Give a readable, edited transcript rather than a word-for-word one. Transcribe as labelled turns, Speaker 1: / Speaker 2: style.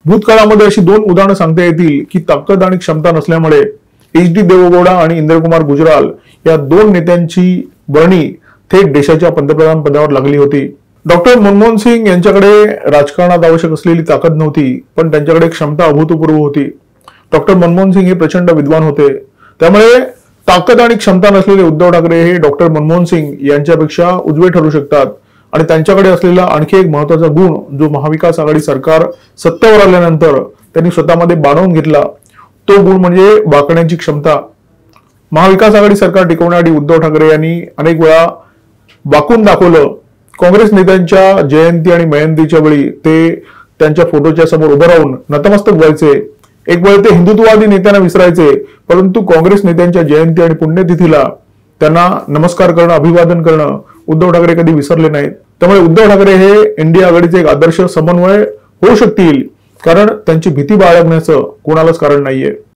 Speaker 1: भूतकाळामध्ये अशी दोन उदाहरणं सांगता येतील की ताकद आणि क्षमता नसल्यामुळे HD देवेगौडा आणि इंद्रकुमार गुजराल या दोन नेत्यांची वर्णी थेट देशाच्या पंतप्रधान पदावर लागली होती। डॉक्टर मनमोहन सिंग यांच्याकडे राजकारणात आवश्यक असलेली ताकद नव्हती, पण त्यांच्याकडे क्षमता अभूतपूर्व होती। डॉक्टर मनमोहन सिंग हे प्रचंड विद्वान होते, त्यामुळे ताकद आणि क्षमता नसलेले उद्धव ठाकरे हे डॉक्टर मनमोहन सिंग यांच्यापेक्षा उजवे ठरू शकतात। आणि त्यांच्याकडे असलेला आणखी एक महत्त्वाचा गुण जो महाविकास आघाडी सरकार सत्तेवर आल्यानंतर त्यांनी स्वतःमध्ये बाणवून घेतला, तो गुण म्हणजे वाकण्याची क्षमता। महाविकास आघाडी सरकार टिकवण्यासाठी उद्धव ठाकरे यांनी अनेक वेळा वाकून दाखवलं। काँग्रेस नेत्यांच्या जयंती आणि मयंतीच्या वेळी ते त्यांच्या फोटोच्या समोर उभं राहून नतमस्तक व्हायचे। एक वेळ ते हिंदुत्ववादी नेत्यांना विसरायचे, परंतु काँग्रेस नेत्यांच्या जयंती आणि पुण्यतिथीला त्यांना नमस्कार करणं, अभिवादन करणं उद्धव ठाकरे कधी विसरले नाहीत। त्यामुळे उद्धव ठाकरे हे इंडिया आघाडीचे एक आदर्श समन्वय होऊ शकतील, कारण त्यांची भीती बाळगण्याचं कोणालाच कारण नाहीये।